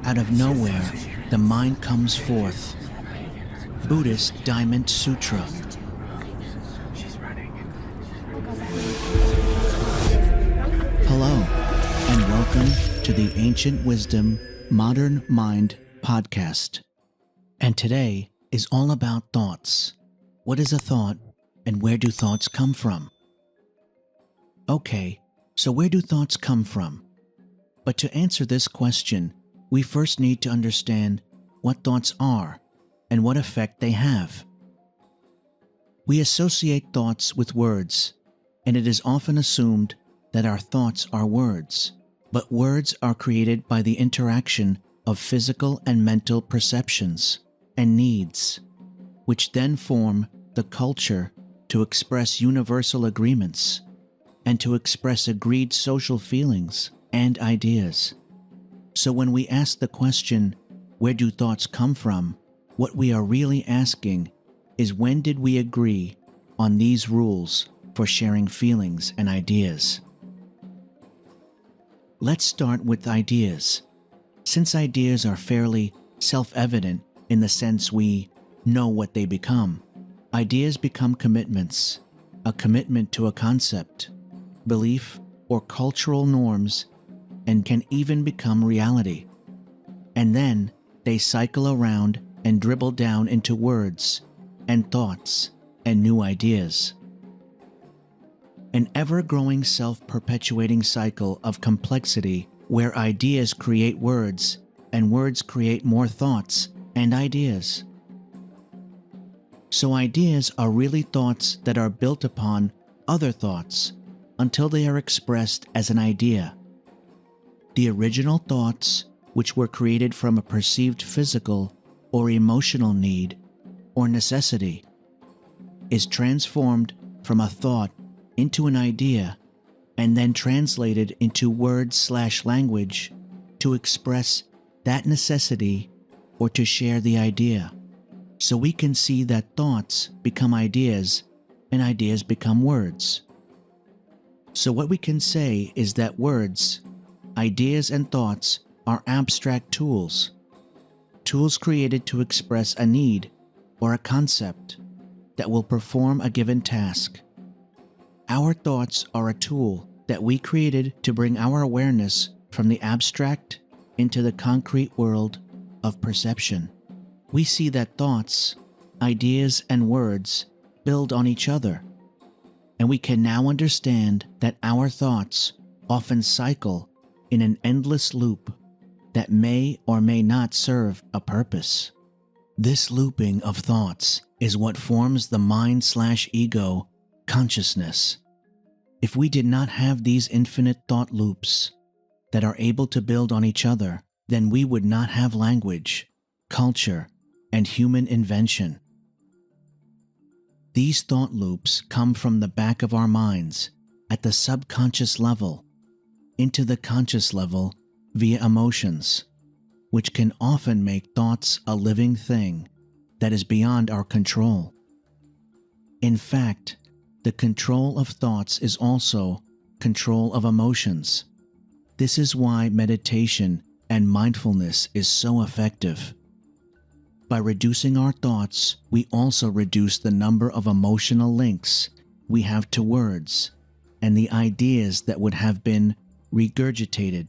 Out of nowhere, the mind comes forth. Buddhist Diamond Sutra. Hello, and welcome to the Ancient Wisdom Modern Mind podcast. And today is all about thoughts. What is a thought, and where do thoughts come from? Okay, so where do thoughts come from? But to answer this question, we first need to understand what thoughts are and what effect they have. We associate thoughts with words, and it is often assumed that our thoughts are words. But words are created by the interaction of physical and mental perceptions and needs, which then form the culture to express universal agreements and to express agreed social feelings and ideas. So when we ask the question, where do thoughts come from? What we are really asking is, when did we agree on these rules for sharing feelings and ideas? Let's start with ideas. Since ideas are fairly self-evident in the sense we know what they become, ideas become commitments, a commitment to a concept, belief, or cultural norms, and can even become reality. And then they cycle around and dribble down into words and thoughts and new ideas. An ever-growing self-perpetuating cycle of complexity where ideas create words and words create more thoughts and ideas. So ideas are really thoughts that are built upon other thoughts until they are expressed as an idea. The original thoughts, which were created from a perceived physical or emotional need or necessity, is transformed from a thought into an idea and then translated into words/language to express that necessity or to share the idea. So we can see that thoughts become ideas and ideas become words. So what we can say is that words, ideas, and thoughts are abstract tools created to express a need or a concept that will perform a given task. Our thoughts are a tool that we created to bring our awareness from the abstract into the concrete world of perception. We see that thoughts, ideas, and words build on each other, and we can now understand that our thoughts often cycle in an endless loop that may or may not serve a purpose. This looping of thoughts is what forms the mind/ego consciousness. If we did not have these infinite thought loops that are able to build on each other, then we would not have language, culture, and human invention. These thought loops come from the back of our minds at the subconscious level into the conscious level via emotions, which can often make thoughts a living thing that is beyond our control. In fact, the control of thoughts is also control of emotions. This is why meditation and mindfulness is so effective. By reducing our thoughts, we also reduce the number of emotional links we have to words and the ideas that would have been regurgitated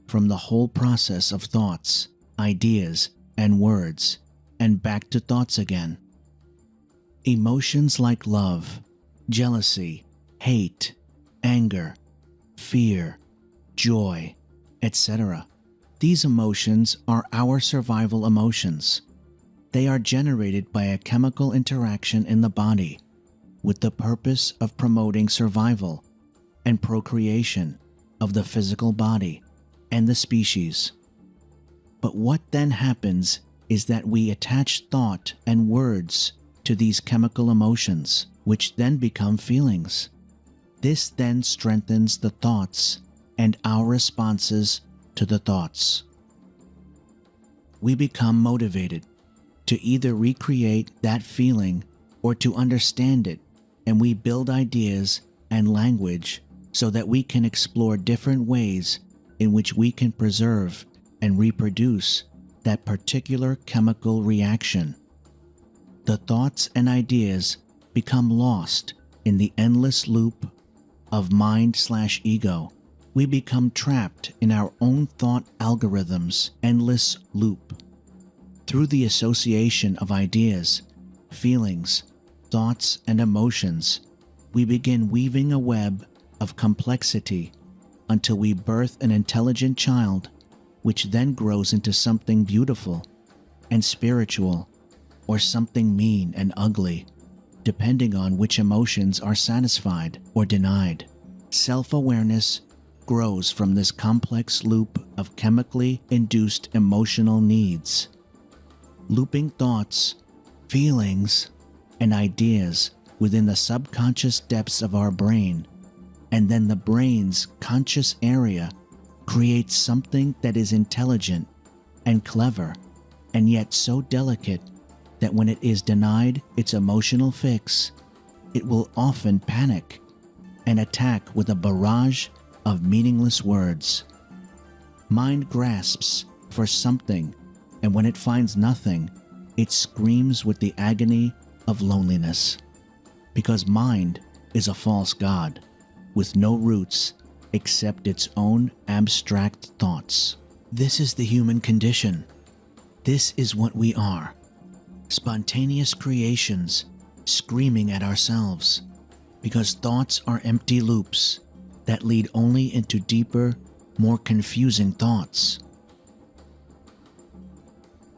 from the whole process of thoughts, ideas, and words, and back to thoughts again. Emotions like love, jealousy, hate, anger, fear, joy, etc. These emotions are our survival emotions. They are generated by a chemical interaction in the body with the purpose of promoting survival and procreation of the physical body and the species. But what then happens is that we attach thought and words to these chemical emotions, which then become feelings. This then strengthens the thoughts and our responses to the thoughts. We become motivated to either recreate that feeling or to understand it, and we build ideas and language so that we can explore different ways in which we can preserve and reproduce that particular chemical reaction. The thoughts and ideas become lost in the endless loop of mind/ego. We become trapped in our own thought algorithm's endless loop. Through the association of ideas, feelings, thoughts, and emotions, we begin weaving a web of complexity until we birth an intelligent child, which then grows into something beautiful and spiritual, or something mean and ugly, depending on which emotions are satisfied or denied. Self-awareness grows from this complex loop of chemically induced emotional needs. Looping thoughts, feelings, and ideas within the subconscious depths of our brain, and then the brain's conscious area creates something that is intelligent and clever, and yet so delicate that when it is denied its emotional fix, it will often panic and attack with a barrage of meaningless words. Mind grasps for something, and when it finds nothing, it screams with the agony of loneliness. Because mind is a false god, with no roots except its own abstract thoughts. This is the human condition. This is what we are. Spontaneous creations screaming at ourselves, because thoughts are empty loops that lead only into deeper, more confusing thoughts.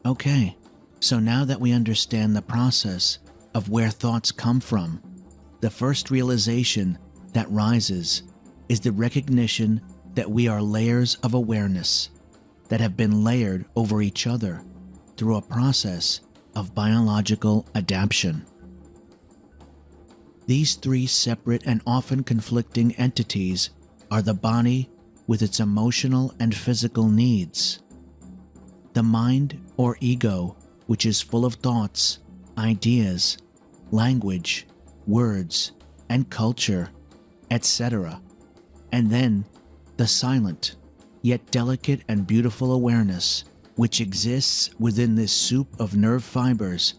Okay, so now that we understand the process of where thoughts come from, the first realization that rises is the recognition that we are layers of awareness that have been layered over each other through a process of biological adaptation. These three separate and often conflicting entities are the body with its emotional and physical needs, the mind or ego, which is full of thoughts, ideas, language, words, and culture, etc., and then the silent, yet delicate and beautiful awareness, which exists within this soup of nerve fibers,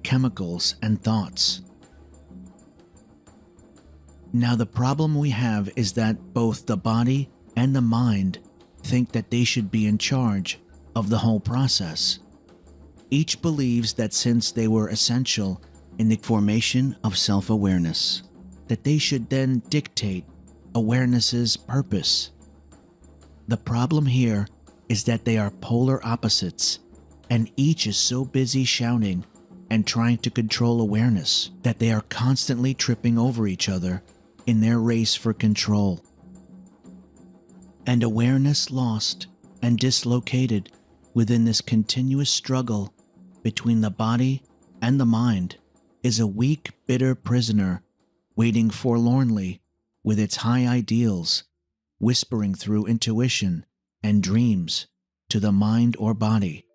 chemicals, and thoughts. Now, the problem we have is that both the body and the mind think that they should be in charge of the whole process. Each believes that since they were essential in the formation of self-awareness, that they should then dictate awareness's purpose. The problem here is that they are polar opposites, and each is so busy shouting and trying to control awareness that they are constantly tripping over each other in their race for control. And awareness lost and dislocated within this continuous struggle between the body and the mind is a weak, bitter prisoner waiting forlornly with its high ideals, whispering through intuition and dreams to the mind or body,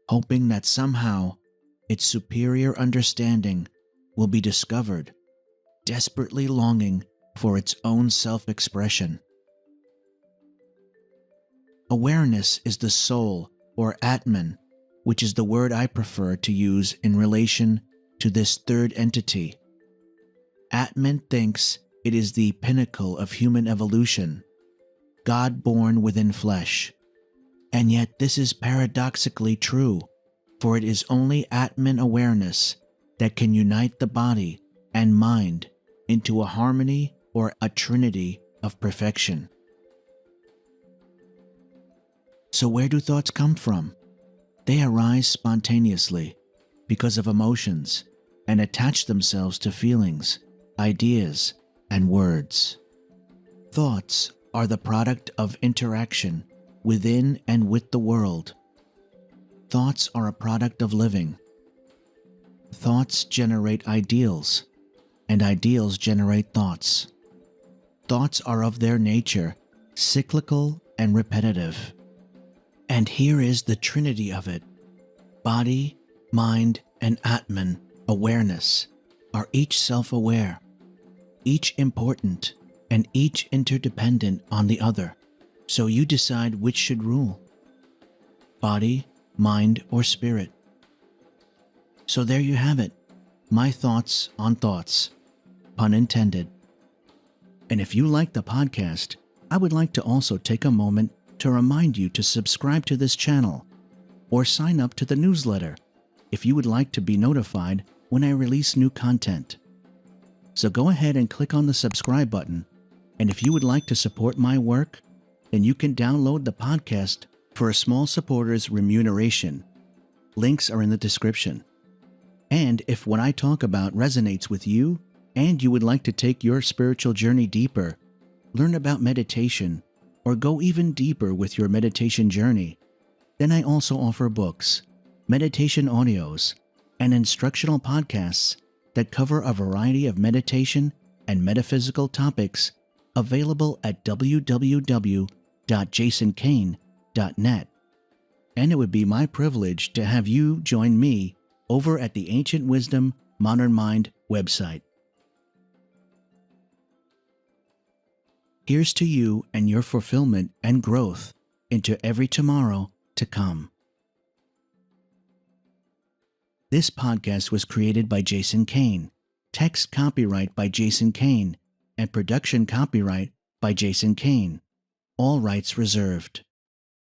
hoping that somehow its superior understanding will be discovered, desperately longing for its own self-expression. Awareness is the soul, or Atman, which is the word I prefer to use in relation to this third entity. Atman thinks it is the pinnacle of human evolution, God born within flesh. And yet this is paradoxically true, for it is only Atman awareness that can unite the body and mind into a harmony or a trinity of perfection. So where do thoughts come from? They arise spontaneously because of emotions and attach themselves to feelings, ideas, and words. Thoughts are the product of interaction within and with the world. Thoughts are a product of living. Thoughts generate ideals, and ideals generate thoughts. Thoughts are of their nature cyclical and repetitive. And here is the trinity of it. Body, mind, and Atman, awareness, are each self-aware, each important, and each interdependent on the other. So you decide which should rule. body, mind, or spirit. So there you have it, my thoughts on thoughts, pun intended. And if you like the podcast, I would like to also take a moment to remind you to subscribe to this channel or sign up to the newsletter if you would like to be notified when I release new content. So go ahead and click on the subscribe button, and if you would like to support my work, then you can download the podcast for a small supporter's remuneration. Links are in the description. And if what I talk about resonates with you, and you would like to take your spiritual journey deeper, learn about meditation, or go even deeper with your meditation journey, then I also offer books, meditation audios, and instructional podcasts that cover a variety of meditation and metaphysical topics available at www.jasoncain.net. And it would be my privilege to have you join me over at the Ancient Wisdom Modern Mind website. Here's to you and your fulfillment and growth into every tomorrow to come. This podcast was created by Jason Cain, text copyright by Jason Cain, and production copyright by Jason Cain. All rights reserved.